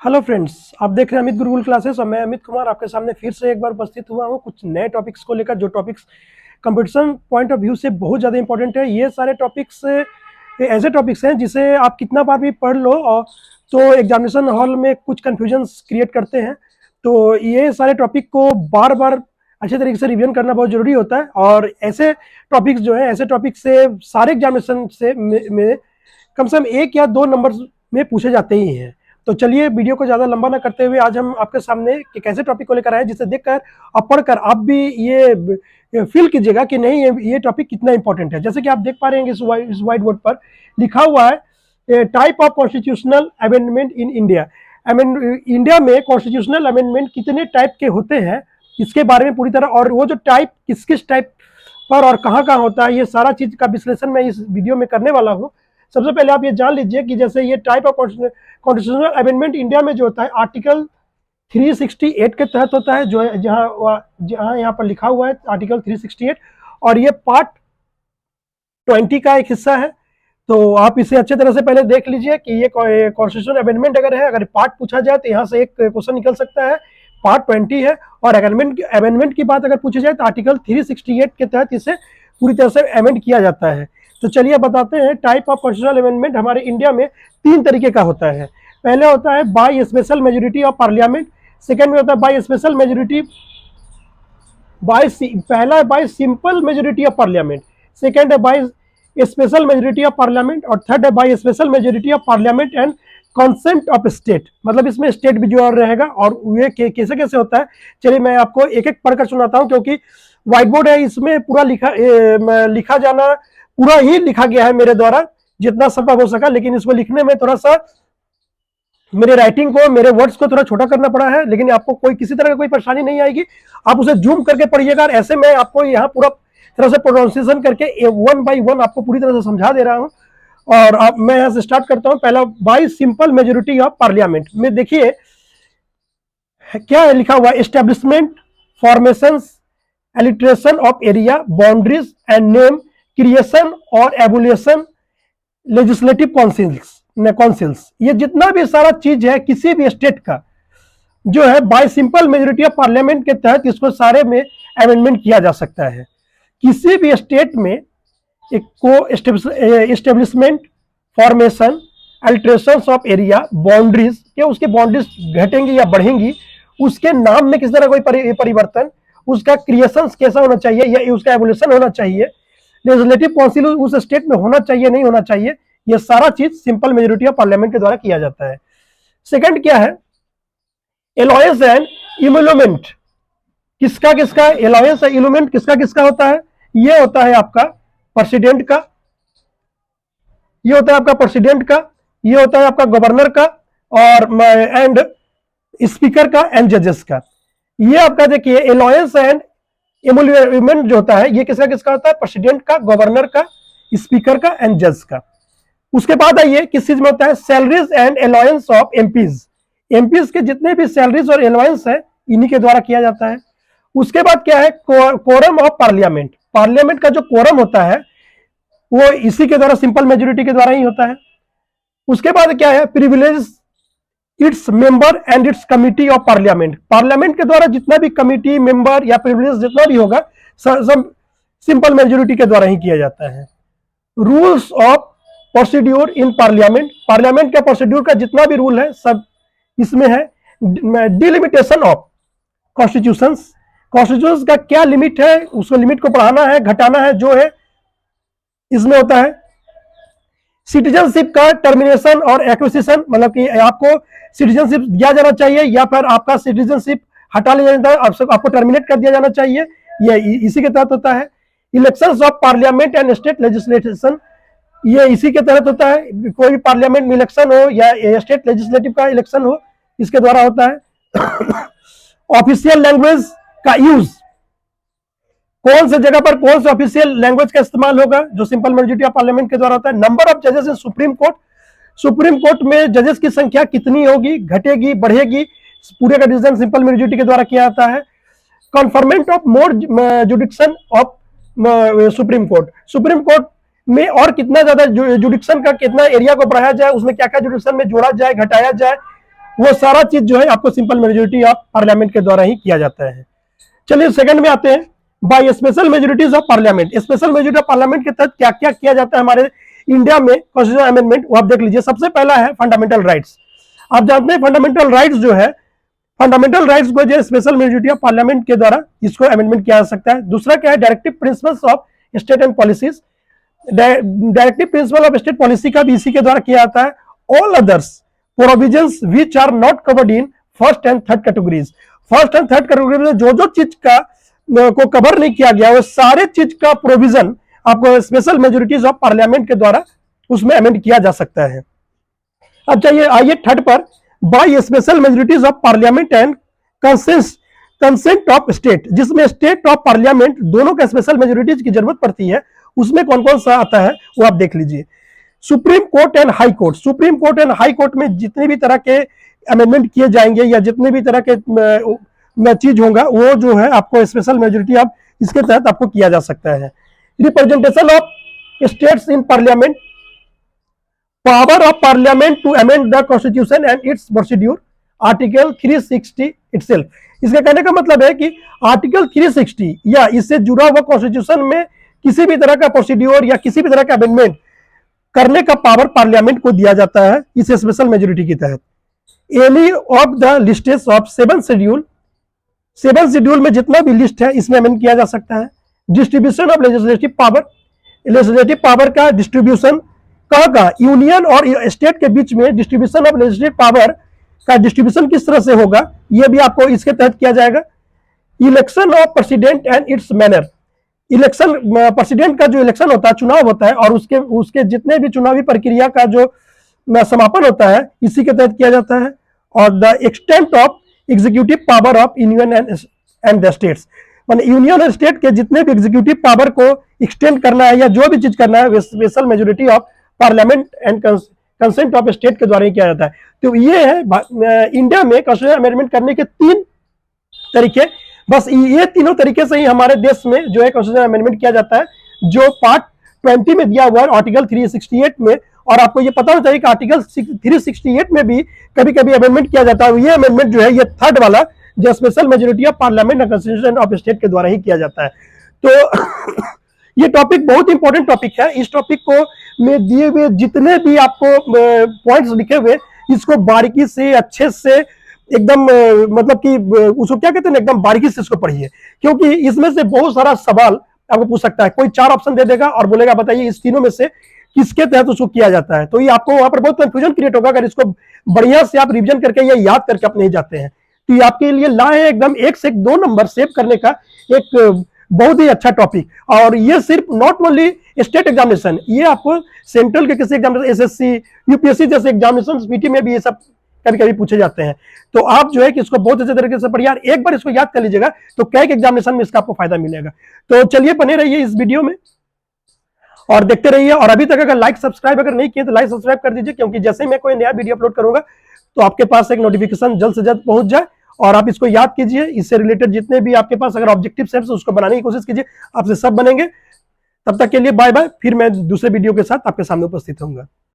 Hello friends, आप देख रहे हैं अमित गुरुकुल क्लासेस और मैं अमित कुमार आपके सामने फिर से एक बार उपस्थित हुआ हूं कुछ नए टॉपिक्स को लेकर, जो topics competition point of view से बहुत ज़्यादा इंपॉर्टेंट है। ये सारे टॉपिक्स ऐसे टॉपिक्स हैं जिसे आप कितना बार भी पढ़ लो और तो एग्जामिनेशन हॉल में कुछ कन्फ्यूजन्स क्रिएट करते हैं। तो ये सारे टॉपिक को बार बार अच्छे तरीके से रिवीजन करना बहुत ज़रूरी होता है और ऐसे टॉपिक्स जो है, ऐसे टॉपिक से सारे एग्जामिनेशन से में कम से कम 1 या 2 नंबर में पूछे जाते ही हैं। तो चलिए, वीडियो को ज़्यादा लंबा ना करते हुए आज हम आपके सामने एक ऐसे टॉपिक को लेकर आए जिसे देखकर और पढ़कर आप भी ये फील कीजिएगा कि नहीं, ये टॉपिक कितना इंपॉर्टेंट है। जैसे कि आप देख पा रहे हैं इस वाइट बोर्ड पर लिखा हुआ है type of constitutional amendment in India. India में कॉन्स्टिट्यूशनल अमेंडमेंट कितने टाइप के होते हैं, इसके बारे में पूरी तरह, और वो जो टाइप किस किस टाइप पर और कहाँ कहाँ होता है, ये सारा चीज़ का विश्लेषण मैं इस वीडियो में करने वाला हूँ। सबसे पहले आप ये जान लीजिए कि जैसे ये type of constitutional amendment India में जो होता है आर्टिकल 368 के तहत होता है, जो जहाँ यहाँ पर लिखा हुआ है आर्टिकल 368, और ये पार्ट 20 का एक हिस्सा है। तो आप इसे अच्छे तरह से पहले देख लीजिए कि ये कॉन्स्टिट्यूशनल अमेंडमेंट अगर है, अगर पार्ट पूछा जाए तो यहाँ से एक क्वेश्चन निकल सकता है, पार्ट 20 है। और अमेंडमेंट की बात अगर पूछी जाए तो आर्टिकल 368 के तहत इसे पूरी तरह से अमेंड किया जाता है। तो चलिए बताते हैं, टाइप ऑफ कॉन्स्टिट्यूशनल अमेंडमेंट हमारे इंडिया में 3 तरीके का होता है। पहले होता है by special majority of parliament, second में होता है बाय स्पेशल मेजोरिटी पहला है by simple majority of parliament, second है by special majority of parliament, और थर्ड है by special majority of parliament and consent of state. मतलब इसमें स्टेट भी जो रहेगा। और ये कैसे कैसे होता है, चलिए मैं आपको एक एक पढ़कर सुनाता हूँ, क्योंकि व्हाइट बोर्ड है, इसमें पूरा लिखा जाना पूरा ही लिखा गया है मेरे द्वारा जितना संभव हो सका, लेकिन इसको लिखने में थोड़ा सा मेरे राइटिंग को, मेरे वर्ड्स को थोड़ा छोटा करना पड़ा है। लेकिन आपको कोई किसी तरह का कोई परेशानी नहीं आएगी, आप उसे जूम करके पढ़िएगा। और ऐसे मैं आपको यहाँ पूरा तरह से प्रोनाउंसिएशन करके 1 बाय 1 आपको पूरी तरह से समझा दे रहा हूँ। और अब मैं यहाँ से स्टार्ट करता हूँ। पहला bye simple majority of parliament में देखिए क्या है लिखा हुआ, establishment, formation, alliteration of area, boundaries and name, creation और एबुलेशन, लेजिस्लेटिव काउंसिल्स, ये जितना भी सारा चीज है किसी भी स्टेट का जो है by simple majority of parliament के तहत इसको सारे में अमेंडमेंट किया जा सकता है। किसी भी स्टेट में एक को establishment, formation, alteration of area, boundaries के उसके बाउंड्रीज घटेंगी या बढ़ेंगी, उसके नाम में किस तरह कोई परिवर्तन, उसका क्रिएशन कैसा होना चाहिए या उसका एवोल्यूशन होना चाहिए, लेजिस्लेटिव काउंसिल उस स्टेट में होना चाहिए नहीं होना चाहिए, ये सारा चीज सिंपल मेजोरिटी ऑफ पार्लियामेंट के द्वारा किया जाता है। सेकंड क्या है, एलाउंस एंड इम्यूलमेंट, किसका किसका एलाउंस है, इम्यूलमेंट किसका किसका होता है, ये होता है आपका प्रेसिडेंट का, ये होता है आपका प्रेसिडेंट का, ये होता है आपका गवर्नर का, और एंड स्पीकर का एंड जजेस का। ये आपका देखिए एलाउंस एंड इम्यूलमेंट जो होता है ये किसका किसका होता है, प्रेसिडेंट का, गवर्नर का, स्पीकर का एंड जज का। उसके बाद आइए किस चीज में होता है, salaries and allowance of MPs, MPs के जितने भी सैलरीज और अलाउंस है इन्हीं के द्वारा किया जाता है। उसके बाद क्या है, कोरम ऑफ पार्लियामेंट, पार्लियामेंट का जो कोरम होता है वो इसी के द्वारा, सिंपल मेजोरिटी के द्वारा ही होता है। उसके बाद क्या है, privilege its member and it's committee of parliament, parliament के द्वारा जितना भी कमिटी, मेंबर या प्रिविलेज जितना भी होगा सब सिंपल मेजोरिटी के द्वारा ही किया जाता है। Rules of procedure in parliament, parliament के प्रोसीड्यूर का जितना भी रूल है सब इसमें है। डिलिमिटेशन ऑफ कॉन्स्टिट्यूशंस, कॉन्स्टिट्यूशंस का क्या लिमिट है, उसको लिमिट को बढ़ाना है घटाना है जो है इसमें होता है। सिटीजनशिप का टर्मिनेशन और एक्विजिशन, मतलब कि आपको सिटीजनशिप दिया जाना चाहिए या फिर आपका सिटीजनशिप हटा लिया जाता है, आपको टर्मिनेट कर दिया जाना चाहिए, ये इसी के तहत होता है। Elections of parliament and state legislation, ये इसी के तहत होता है। कोई भी पार्लियामेंट में इलेक्शन हो या स्टेट लेजिस्लेटिव का इलेक्शन हो, इसके द्वारा होता है। ऑफिशियल लैंग्वेज का यूज, कौन से जगह पर कौन से ऑफिशियल लैंग्वेज का इस्तेमाल होगा, जो सिंपल मेजोरिटी ऑफ पार्लियामेंट के द्वारा होता है। नंबर ऑफ जजेस इन सुप्रीम कोर्ट, सुप्रीम कोर्ट में जजेस की संख्या कितनी होगी, घटेगी बढ़ेगी, पूरे का डिसीजन सिंपल मेजोरिटी के द्वारा किया जाता है। Conferment of more जुडिक्शन of supreme court, supreme court में और कितना ज्यादा जुडिक्शन का कितना एरिया को बढ़ाया जाए, उसमें क्या क्या जुडिक्शन में जोड़ा जाए घटाया जाए, वो सारा चीज जो है आपको सिंपल मेजोरिटी ऑफ पार्लियामेंट के द्वारा ही किया जाता है। चलिए सेकंड में आते हैं, by special majorities of parliament. Special majority of parliament के तहत क्या क्या किया जाता है हमारे इंडिया में कॉन्स्टिट्यूशन अमेंडमेंट, वो आप देख लीजिए। सबसे पहला है फंडामेंटल राइट्स। आप जानते हैं फंडामेंटल राइट्स जो है, फंडामेंटल राइट्स को जो स्पेशल मेजोरिटी ऑफ पार्लियामेंट के द्वारा इसको अमेंडमेंट किया जा सकता है। दूसरा क्या है, directive principles of state and policies. Directive principle of state policy का भी इसी के द्वारा किया जाता है। All others provisions which are not covered in first and third categories. First and third category में जो चीज का को कवर नहीं किया गया, वो सारे चीज का प्रोविजन आपको स्पेशल मेजोरिटीज ऑफ पार्लियामेंट के द्वारा उसमें अमेंड किया जा सकता है। अब चाहिए आइए थर्ड पर, by special majorities of parliament and consent of state, जिसमें स्टेट ऑफ पार्लियामेंट दोनों का स्पेशल मेजोरिटीज की जरूरत पड़ती है। उसमें कौन कौन सा आता है वो आप देख लीजिए। Supreme court and high court. Supreme court and high court में जितने भी तरह के अमेंडमेंट किए जाएंगे या जितने भी तरह के चीज होगा, वो जो है आपको स्पेशल मेजोरिटी ऑफ इसके तहत आपको किया जा सकता है। Representation of states in parliament, power of parliament to amend the constitution and its procedure, article 360 itself. इसका कहने का मतलब है कि आर्टिकल 360 या इससे जुड़ा हुआ कॉन्स्टिट्यूशन में किसी भी तरह का प्रोसीड्यूर या किसी भी तरह का अमेंडमेंट करने का पावर पार्लियामेंट को दिया जाता है इस स्पेशल मेजोरिटी के तहत। Any of the lists of 7 schedule में जितना भी लिस्ट है इसमें अमेंड किया जा सकता है। Distribution of legislative power, legislative power का डिस्ट्रीब्यूशन कहाँ यूनियन और स्टेट के बीच में डिस्ट्रीब्यूशन ऑफ लेजिस्लेटिव पावर का डिस्ट्रीब्यूशन किस तरह से होगा, यह भी आपको इसके तहत किया जाएगा। Election of president and it's manner, election president का जो इलेक्शन होता है, चुनाव होता है, और उसके जितने भी चुनावी प्रक्रिया का जो समापन होता है इसी के तहत किया जाता है। और the extent of executive power of union and the states, माने यूनियन और स्टेट के जितने भी एग्जीक्यूटिव पावर को एक्सटेंड करना है या जो भी चीज करना है special majority of parliament and consent of state के द्वारा ही किया जाता है। तो ये है इंडिया में कॉन्स्टिट्यूशन अमेंडमेंट करने के 3 तरीके। बस ये तीनों तरीके से ही हमारे देश में जो है कॉन्स्टिट्यूशन अमेंडमेंट किया जाता है, जो पार्ट 20 में दिया हुआ है आर्टिकल 368 में। और आपको ये पता होना चाहिए कि आर्टिकल 368 में भी कभी कभी अमेंडमेंट किया जाता है। ये अमेंडमेंट जो है ये थर्ड वाला जो special majority of parliament and constitution of state के द्वारा ही किया जाता है। तो ये टॉपिक बहुत इंपॉर्टेंट टॉपिक है। इस टॉपिक को में दिए हुए जितने भी आपको पॉइंट्स लिखे हुए, इसको बारीकी से अच्छे से एकदम मतलब कि उसको क्या कहते हैं, एकदम बारीकी से इसको पढ़िए, क्योंकि इसमें से बहुत सारा सवाल आपको पूछ सकता है। कोई 4 ऑप्शन दे देगा और बोलेगा बताइए इस तीनों में से किसके तहत उसको किया जाता है। तो ये आपको वहां पर बहुत कंफ्यूजन क्रिएट होगा अगर इसको बढ़िया से आप रिवीजन करके या याद करके आप नहीं जाते हैं। तो ये आपके लिए लाए हैं एकदम 1 से 2 नंबर सेव करने का एक बहुत ही अच्छा टॉपिक। और ये सिर्फ नॉट ओनली स्टेट एग्जामिनेशन, ये आपको सेंट्रल के किसी एग्जामिनेशन, एसएससी, यूपीएससी जैसे एग्जामिनेशन, पीटी में भी ये सब कभी कभी पूछे जाते हैं। तो आप जो है कि इसको बहुत अच्छे तरीके से पढ़िए, एक बार इसको याद कर लीजिएगा तो कैग एग्जामिनेशन में इसका आपको फायदा मिलेगा। तो चलिए बने रहिए इस वीडियो में और देखते रहिए। और अभी तक अगर लाइक सब्सक्राइब अगर नहीं किए तो लाइक सब्सक्राइब कर दीजिए, क्योंकि जैसे मैं कोई नया वीडियो अपलोड करूंगा तो आपके पास एक नोटिफिकेशन जल्द से जल्द पहुंच जाए। और आप इसको याद कीजिए, इससे रिलेटेड जितने भी आपके पास अगर ऑब्जेक्टिव है उसको बनाने की कोशिश कीजिए, आपसे सब बनेंगे। तब तक के लिए बाय बाय, फिर मैं दूसरे वीडियो के साथ आपके सामने उपस्थित होऊंगा।